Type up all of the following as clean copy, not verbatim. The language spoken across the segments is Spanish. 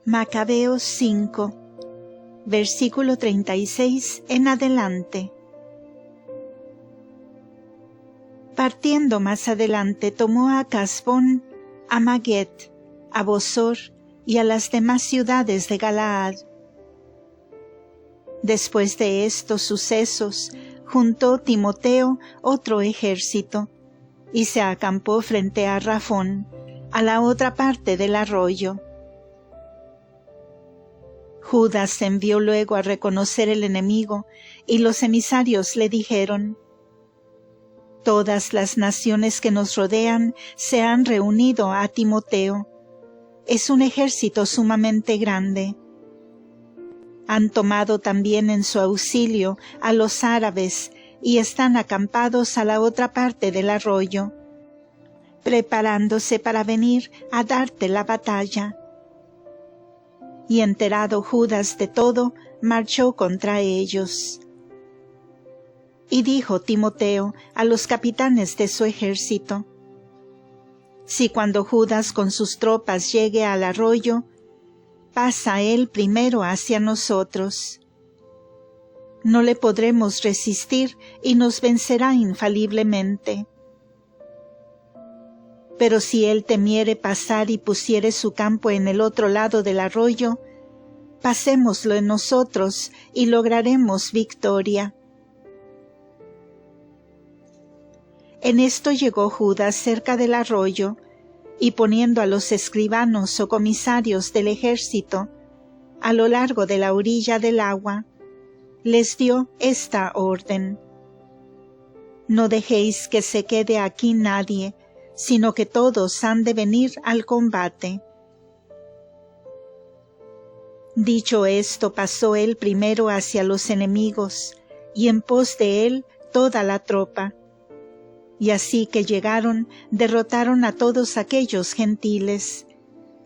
Macabeos 5, versículo 36 en adelante. Partiendo más adelante, tomó a Casbón, a Maguet, a Bosor y a las demás ciudades de Galaad. Después de estos sucesos, juntó Timoteo otro ejército, y se acampó frente a Rafón, a la otra parte del arroyo. Judas envió luego a reconocer el enemigo, y los emisarios le dijeron: «Todas las naciones que nos rodean se han reunido a Timoteo. Es un ejército sumamente grande. Han tomado también en su auxilio a los árabes y están acampados a la otra parte del arroyo, preparándose para venir a darte la batalla». Y enterado Judas de todo, marchó contra ellos. Y dijo Timoteo a los capitanes de su ejército: «Si cuando Judas con sus tropas llegue al arroyo, pasa él primero hacia nosotros. No le podremos resistir y nos vencerá infaliblemente. Pero si él temiere pasar y pusiere su campo en el otro lado del arroyo, pasémoslo en nosotros y lograremos victoria». En esto llegó Judas cerca del arroyo, y poniendo a los escribanos o comisarios del ejército a lo largo de la orilla del agua, les dio esta orden: «No dejéis que se quede aquí nadie, sino que todos han de venir al combate». Dicho esto, pasó él primero hacia los enemigos, y en pos de él toda la tropa. Y así que llegaron, derrotaron a todos aquellos gentiles,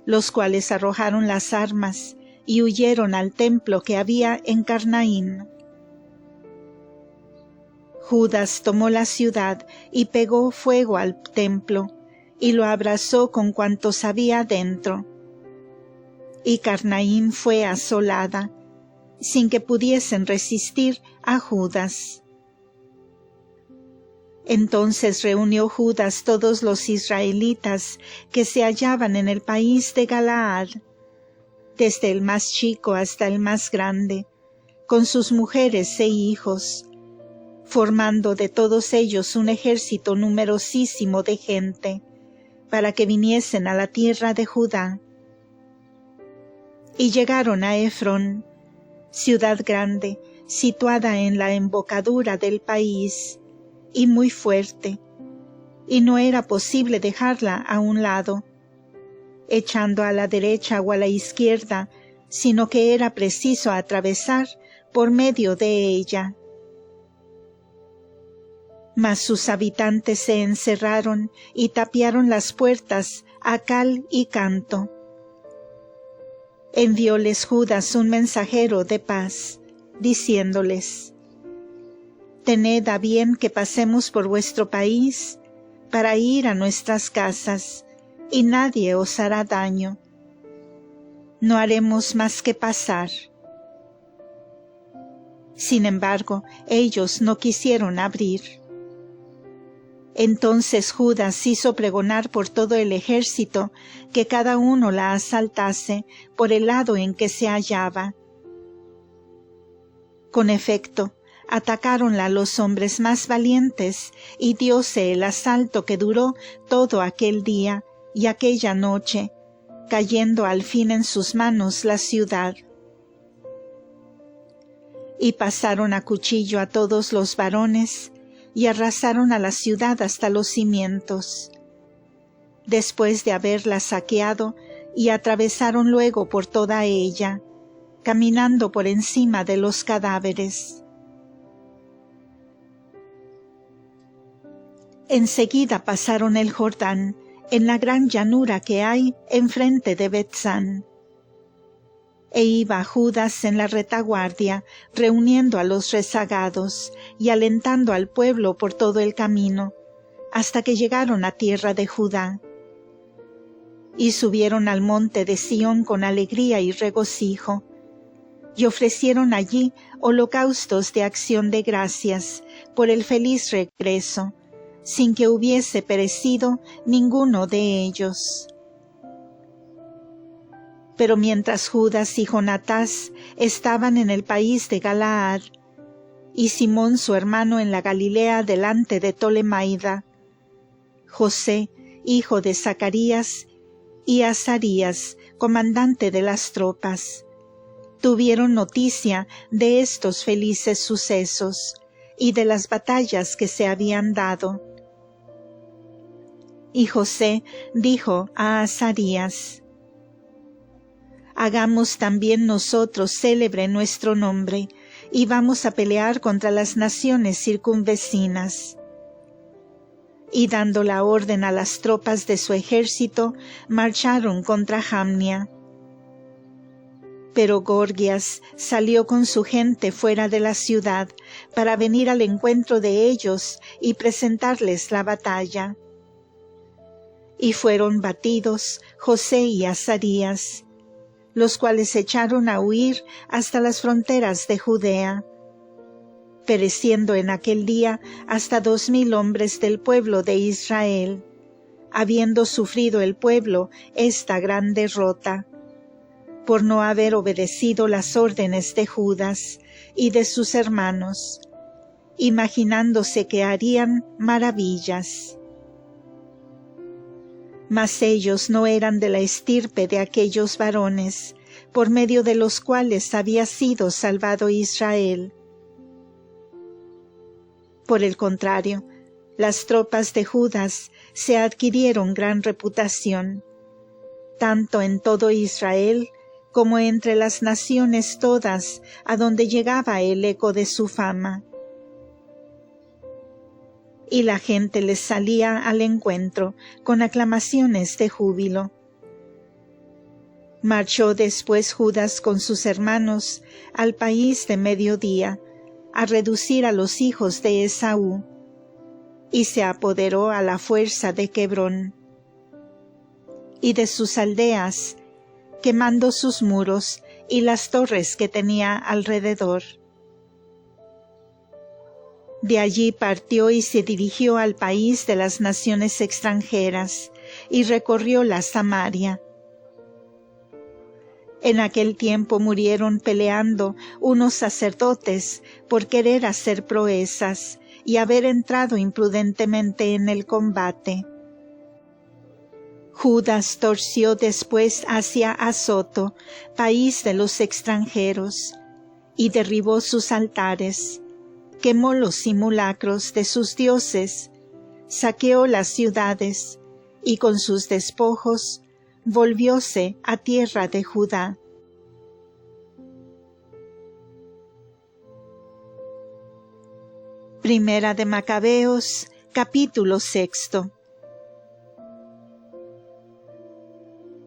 los cuales arrojaron las armas y huyeron al templo que había en Carnaín. Judas tomó la ciudad y pegó fuego al templo, y lo abrasó con cuantos había dentro. Y Carnaín fue asolada, sin que pudiesen resistir a Judas. Entonces reunió Judas todos los israelitas que se hallaban en el país de Galaad, desde el más chico hasta el más grande, con sus mujeres e hijos, formando de todos ellos un ejército numerosísimo de gente, para que viniesen a la tierra de Judá. Y llegaron a Efrón, ciudad grande, situada en la embocadura del país, y muy fuerte, y no era posible dejarla a un lado, echando a la derecha o a la izquierda, sino que era preciso atravesar por medio de ella. Mas sus habitantes se encerraron y tapiaron las puertas a cal y canto. Envióles Judas un mensajero de paz, diciéndoles: «Tened a bien que pasemos por vuestro país para ir a nuestras casas, y nadie os hará daño. No haremos más que pasar». Sin embargo, ellos no quisieron abrir. Entonces Judas hizo pregonar por todo el ejército que cada uno la asaltase por el lado en que se hallaba. Con efecto, atacáronla los hombres más valientes, y dióse el asalto que duró todo aquel día y aquella noche, cayendo al fin en sus manos la ciudad. Y pasaron a cuchillo a todos los varones, y arrasaron a la ciudad hasta los cimientos. Después de haberla saqueado, y atravesaron luego por toda ella, caminando por encima de los cadáveres. Enseguida pasaron el Jordán, en la gran llanura que hay enfrente de Betzán. E iba Judas en la retaguardia, reuniendo a los rezagados y alentando al pueblo por todo el camino, hasta que llegaron a tierra de Judá. y subieron al monte de Sión con alegría y regocijo, y ofrecieron allí holocaustos de acción de gracias por el feliz regreso, sin que hubiese perecido ninguno de ellos. Pero mientras Judas y Jonatás estaban en el país de Galaad, y Simón su hermano en la Galilea delante de Tolemaida, José, hijo de Zacarías, y Azarías, comandante de las tropas, tuvieron noticia de estos felices sucesos y de las batallas que se habían dado. Y José dijo a Azarías: «Hagamos también nosotros célebre nuestro nombre, y vamos a pelear contra las naciones circunvecinas». Y dando la orden a las tropas de su ejército, marcharon contra Jamnia. Pero Gorgias salió con su gente fuera de la ciudad para venir al encuentro de ellos y presentarles la batalla. Y fueron batidos José y Azarías, los cuales echaron a huir hasta las fronteras de Judea, pereciendo en aquel día hasta 2000 hombres del pueblo de Israel, habiendo sufrido el pueblo esta gran derrota, por no haber obedecido las órdenes de Judas y de sus hermanos, imaginándose que harían maravillas. Mas ellos no eran de la estirpe de aquellos varones, por medio de los cuales había sido salvado Israel. Por el contrario, las tropas de Judas se adquirieron gran reputación, tanto en todo Israel como entre las naciones todas a donde llegaba el eco de su fama. Y la gente les salía al encuentro con aclamaciones de júbilo. Marchó después Judas con sus hermanos al país de Mediodía, a reducir a los hijos de Esaú, y se apoderó a la fuerza de Quebrón y de sus aldeas, quemando sus muros y las torres que tenía alrededor. De allí partió y se dirigió al país de las naciones extranjeras, y recorrió la Samaria. En aquel tiempo murieron peleando unos sacerdotes por querer hacer proezas y haber entrado imprudentemente en el combate. Judas torció después hacia Azoto, país de los extranjeros, y derribó sus altares, quemó los simulacros de sus dioses, saqueó las ciudades, y con sus despojos volvióse a tierra de Judá. Primera de Macabeos, capítulo 6.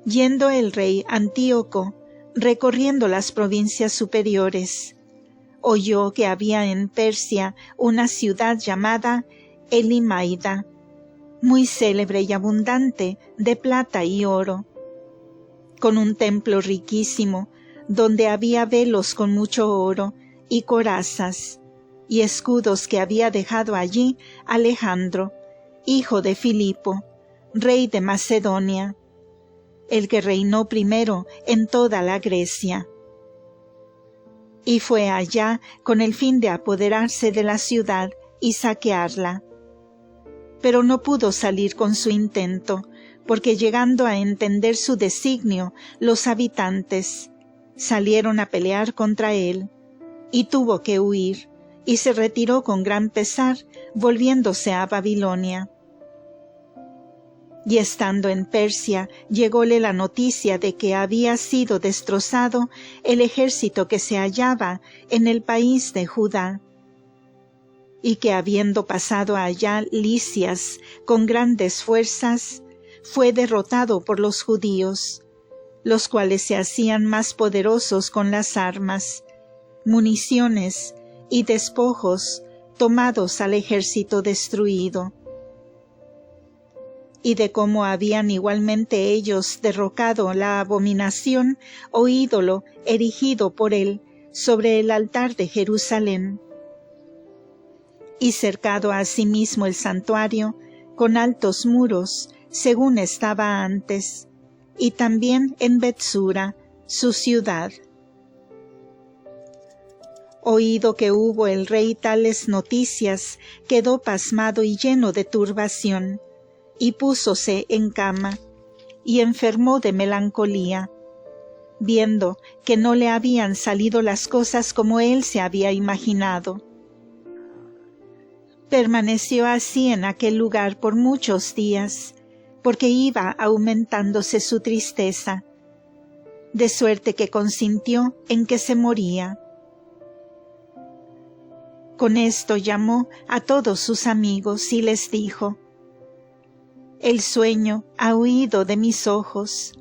Yendo el rey Antíoco, recorriendo las provincias superiores, oyó que había en Persia una ciudad llamada Elimaida, muy célebre y abundante de plata y oro, con un templo riquísimo, donde había velos con mucho oro y corazas, y escudos que había dejado allí Alejandro, hijo de Filipo, rey de Macedonia, el que reinó primero en toda la Grecia. Y fue allá con el fin de apoderarse de la ciudad y saquearla. Pero no pudo salir con su intento, porque llegando a entender su designio, los habitantes salieron a pelear contra él, y tuvo que huir, y se retiró con gran pesar, volviéndose a Babilonia. Y estando en Persia, llególe la noticia de que había sido destrozado el ejército que se hallaba en el país de Judá, y que habiendo pasado allá Lisias con grandes fuerzas, fue derrotado por los judíos, los cuales se hacían más poderosos con las armas, municiones y despojos tomados al ejército destruido. y de cómo habían igualmente ellos derrocado la abominación o ídolo erigido por él sobre el altar de Jerusalén. Y cercado asimismo el santuario con altos muros, según estaba antes, y también en Betsura, su ciudad. Oído que hubo el rey tales noticias, quedó pasmado y lleno de turbación, y púsose en cama, y enfermó de melancolía, viendo que no le habían salido las cosas como él se había imaginado. Permaneció así en aquel lugar por muchos días, porque iba aumentándose su tristeza, de suerte que consintió en que se moría. Con esto llamó a todos sus amigos y les dijo: «El sueño ha huido de mis ojos,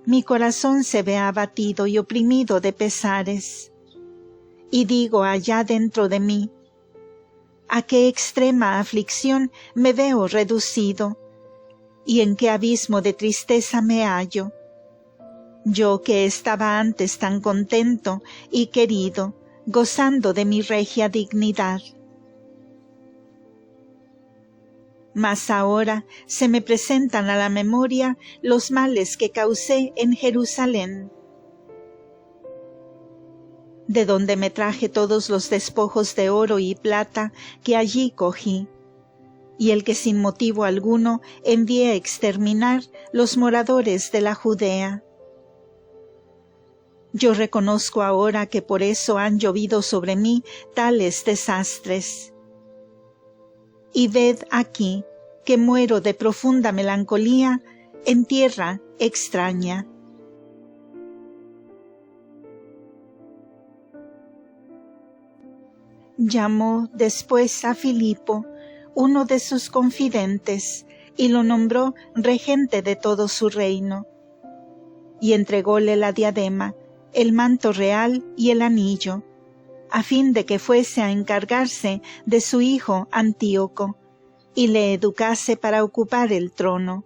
mi corazón se ve abatido y oprimido de pesares. Y digo allá dentro de mí: ¿a qué extrema aflicción me veo reducido? ¿Y en qué abismo de tristeza me hallo? Yo que estaba antes tan contento y querido, gozando de mi regia dignidad. Mas ahora se me presentan a la memoria los males que causé en Jerusalén, de donde me traje todos los despojos de oro y plata que allí cogí, y el que sin motivo alguno envié a exterminar los moradores de la Judea. Yo reconozco ahora que por eso han llovido sobre mí tales desastres. Y ved aquí que muero de profunda melancolía en tierra extraña». Llamó después a Filipo, uno de sus confidentes, y lo nombró regente de todo su reino, y entrególe la diadema, el manto real y el anillo, a fin de que fuese a encargarse de su hijo Antíoco, y le educase para ocupar el trono.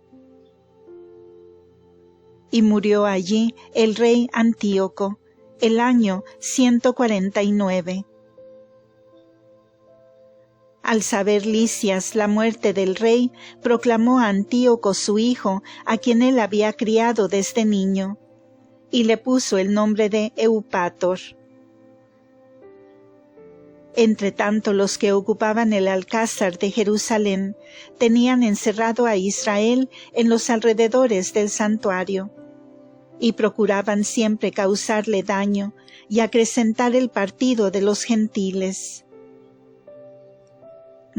Y murió allí el rey Antíoco, el año 149. Al saber Lisias la muerte del rey, proclamó a Antíoco su hijo, a quien él había criado desde niño, y le puso el nombre de Eupator. Entretanto, los que ocupaban el alcázar de Jerusalén tenían encerrado a Israel en los alrededores del santuario, y procuraban siempre causarle daño y acrecentar el partido de los gentiles.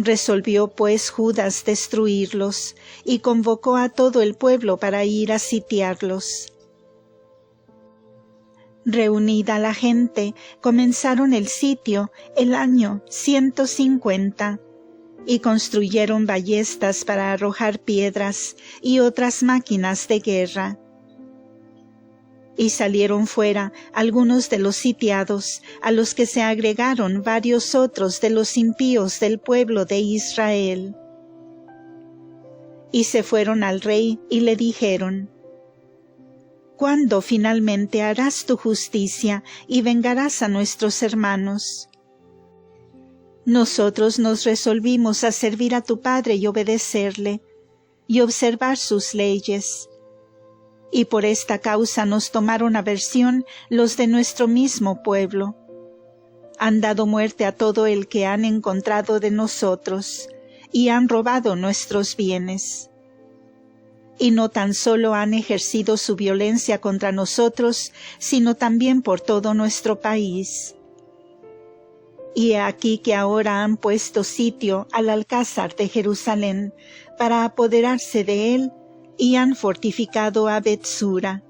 Resolvió pues Judas destruirlos, y convocó a todo el pueblo para ir a sitiarlos. Reunida la gente, comenzaron el sitio el año 150, y construyeron ballestas para arrojar piedras y otras máquinas de guerra. Y salieron fuera algunos de los sitiados, a los que se agregaron varios otros de los impíos del pueblo de Israel. Y se fueron al rey y le dijeron: «¿Cuándo finalmente harás tu justicia y vengarás a nuestros hermanos? Nosotros nos resolvimos a servir a tu padre y obedecerle, y observar sus leyes. Y por esta causa nos tomaron aversión los de nuestro mismo pueblo. Han dado muerte a todo el que han encontrado de nosotros, y han robado nuestros bienes. Y no tan solo han ejercido su violencia contra nosotros, sino también por todo nuestro país. Y he aquí que ahora han puesto sitio al alcázar de Jerusalén para apoderarse de él, y han fortificado a Betsura.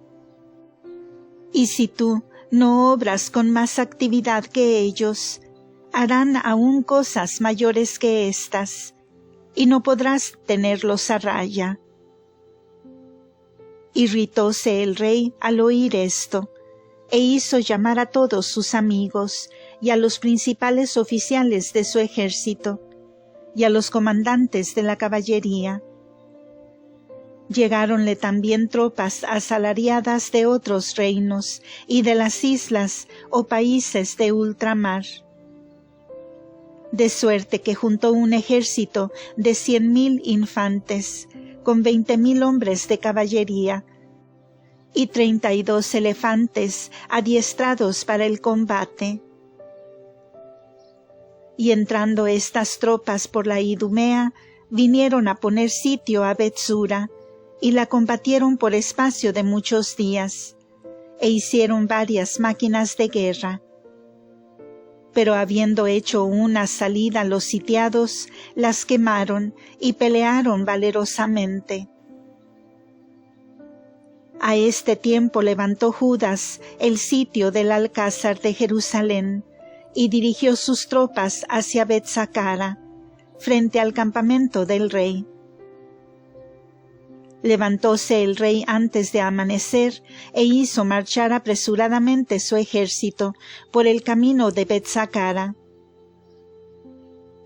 Y si tú no obras con más actividad que ellos, harán aún cosas mayores que estas, y no podrás tenerlos a raya». Irritóse el rey al oír esto, e hizo llamar a todos sus amigos, y a los principales oficiales de su ejército, y a los comandantes de la caballería. Llegáronle también tropas asalariadas de otros reinos y de las islas o países de ultramar. De suerte que juntó un ejército de 100,000 infantes, con 20,000 hombres de caballería, y 32 elefantes adiestrados para el combate. Y entrando estas tropas por la Idumea, vinieron a poner sitio a Betsura, y la combatieron por espacio de muchos días, e hicieron varias máquinas de guerra. Pero habiendo hecho una salida los sitiados, las quemaron y pelearon valerosamente. A este tiempo levantó Judas el sitio del alcázar de Jerusalén y dirigió sus tropas hacia Betzacara, frente al campamento del rey. Levantóse el rey antes de amanecer e hizo marchar apresuradamente su ejército por el camino de Betzacara.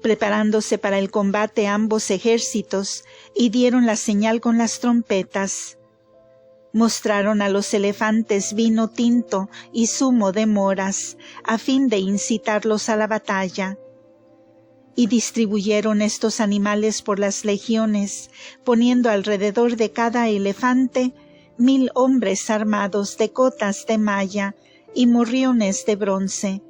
Preparándose para el combate ambos ejércitos, y dieron la señal con las trompetas. Mostraron a los elefantes vino tinto y zumo de moras, a fin de incitarlos a la batalla. Y distribuyeron estos animales por las legiones, poniendo alrededor de cada elefante 1,000 hombres armados de cotas de malla y morriones de bronce,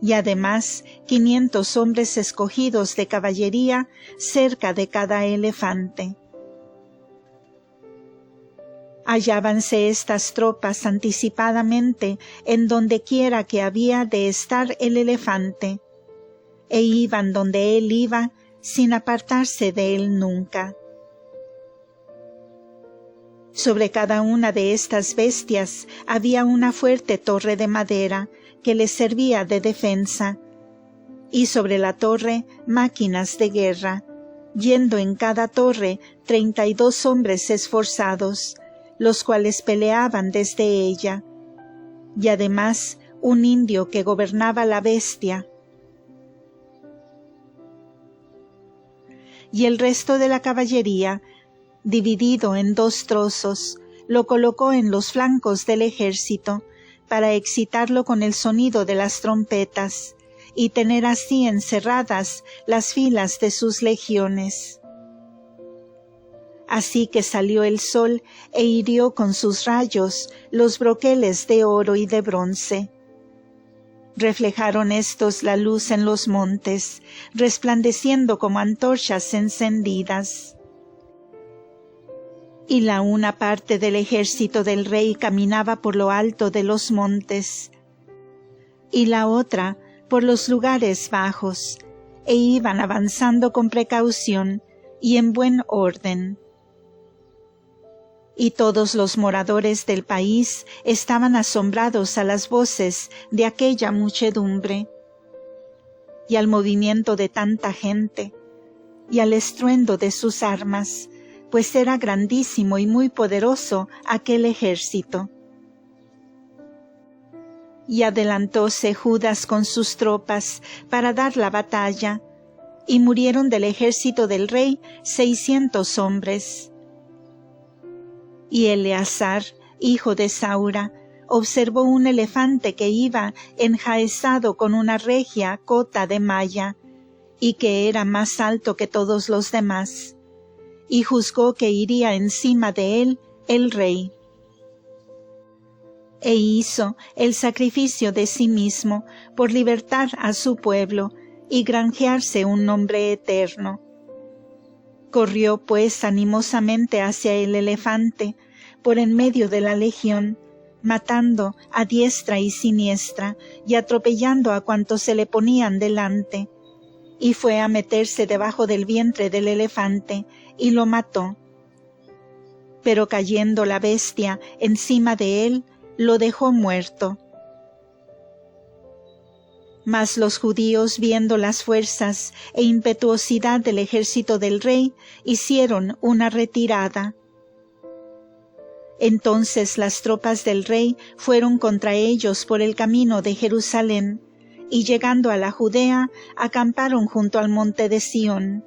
y además 500 hombres escogidos de caballería cerca de cada elefante. Hallábanse estas tropas anticipadamente en donde quiera que había de estar el elefante, e iban donde él iba sin apartarse de él nunca. Sobre cada una de estas bestias había una fuerte torre de madera que les servía de defensa, y sobre la torre máquinas de guerra, yendo en cada torre 32 hombres esforzados, los cuales peleaban desde ella, y además un indio que gobernaba la bestia. Y el resto de la caballería, dividido en 2 trozos, lo colocó en los flancos del ejército, para excitarlo con el sonido de las trompetas, y tener así encerradas las filas de sus legiones. Así que salió el sol e hirió con sus rayos los broqueles de oro y de bronce. Reflejaron estos la luz en los montes, resplandeciendo como antorchas encendidas. Y la una parte del ejército del rey caminaba por lo alto de los montes, y la otra por los lugares bajos, e iban avanzando con precaución y en buen orden. Y todos los moradores del país estaban asombrados a las voces de aquella muchedumbre, y al movimiento de tanta gente, y al estruendo de sus armas, pues era grandísimo y muy poderoso aquel ejército. Y adelantóse Judas con sus tropas para dar la batalla, y murieron del ejército del rey 600 hombres. Y Eleazar, hijo de Saura, observó un elefante que iba enjaezado con una regia cota de malla, y que era más alto que todos los demás, y juzgó que iría encima de él el rey. E hizo el sacrificio de sí mismo por libertar a su pueblo y granjearse un nombre eterno. Corrió pues animosamente hacia el elefante, por en medio de la legión, matando a diestra y siniestra, y atropellando a cuantos se le ponían delante, y fue a meterse debajo del vientre del elefante, y lo mató. Pero cayendo la bestia encima de él, lo dejó muerto. Mas los judíos, viendo las fuerzas e impetuosidad del ejército del rey, hicieron una retirada. Entonces las tropas del rey fueron contra ellos por el camino de Jerusalén, y llegando a la Judea, acamparon junto al monte de Sión.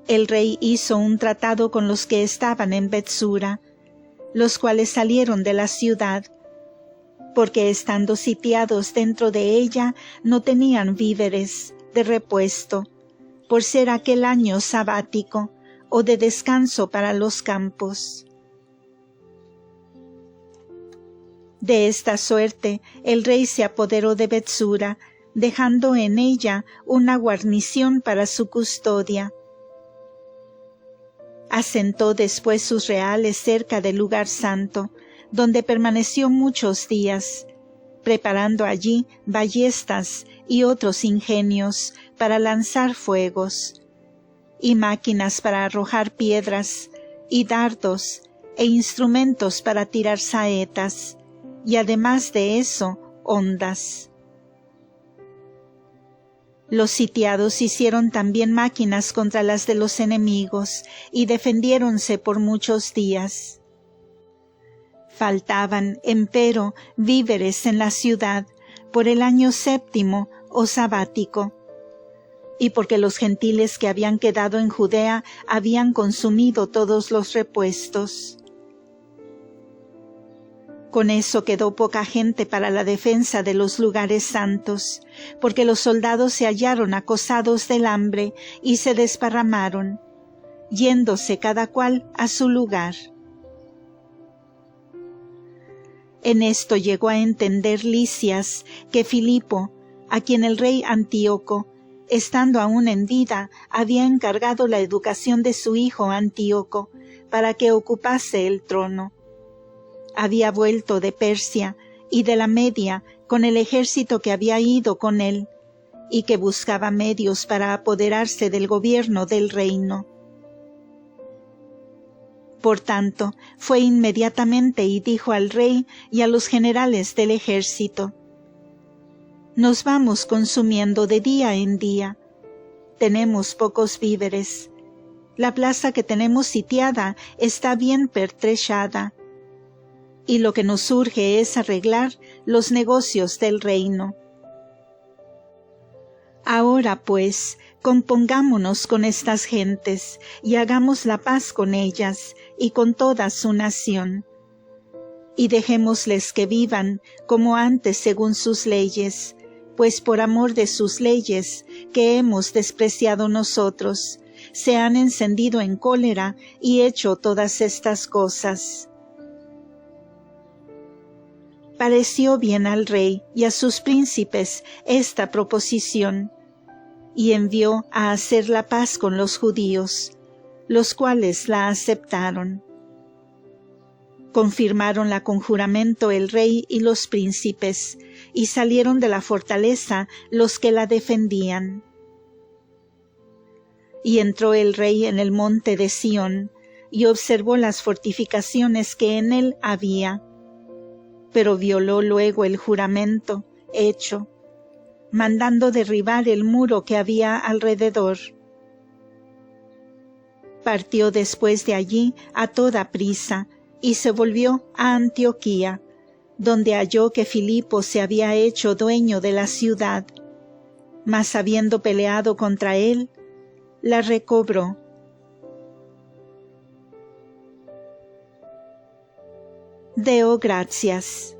el rey hizo un tratado con los que estaban en Betsura, los cuales salieron de la ciudad, porque estando sitiados dentro de ella no tenían víveres de repuesto, por ser aquel año sabático o de descanso para los campos. De esta suerte el rey se apoderó de Betsura, dejando en ella una guarnición para su custodia. Asentó después sus reales cerca del lugar santo, donde permaneció muchos días, preparando allí ballestas y otros ingenios para lanzar fuegos, y máquinas para arrojar piedras, y dardos, e instrumentos para tirar saetas, y además de eso, hondas. Los sitiados hicieron también máquinas contra las de los enemigos, y defendiéronse por muchos días. Faltaban, empero, víveres en la ciudad, por el año 7º o sabático, y porque los gentiles que habían quedado en Judea habían consumido todos los repuestos. Con eso quedó poca gente para la defensa de los lugares santos, porque los soldados se hallaron acosados del hambre y se desparramaron, yéndose cada cual a su lugar. En esto llegó a entender Lisias que Filipo, a quien el rey Antíoco, estando aún en vida, había encargado la educación de su hijo Antíoco, para que ocupase el trono. Había vuelto de Persia y de la Media con el ejército que había ido con él, y que buscaba medios para apoderarse del gobierno del reino. Por tanto, fue inmediatamente y dijo al rey y a los generales del ejército: «Nos vamos consumiendo de día en día. Tenemos pocos víveres. La plaza que tenemos sitiada está bien pertrechada, y lo que nos urge es arreglar los negocios del reino. Ahora pues, compongámonos con estas gentes, y hagamos la paz con ellas, y con toda su nación. Y dejémosles que vivan como antes según sus leyes, pues por amor de sus leyes, que hemos despreciado nosotros, se han encendido en cólera y hecho todas estas cosas». Pareció bien al rey y a sus príncipes esta proposición, y envió a hacer la paz con los judíos, los cuales la aceptaron. Confirmaronla con juramento el rey y los príncipes, y salieron de la fortaleza los que la defendían. Y entró el rey en el monte de Sión, y observó las fortificaciones que en él había, pero violó luego el juramento hecho, mandando derribar el muro que había alrededor. Partió después de allí a toda prisa, y se volvió a Antioquía, donde halló que Filipo se había hecho dueño de la ciudad, mas habiendo peleado contra él, la recobró. Deo gracias.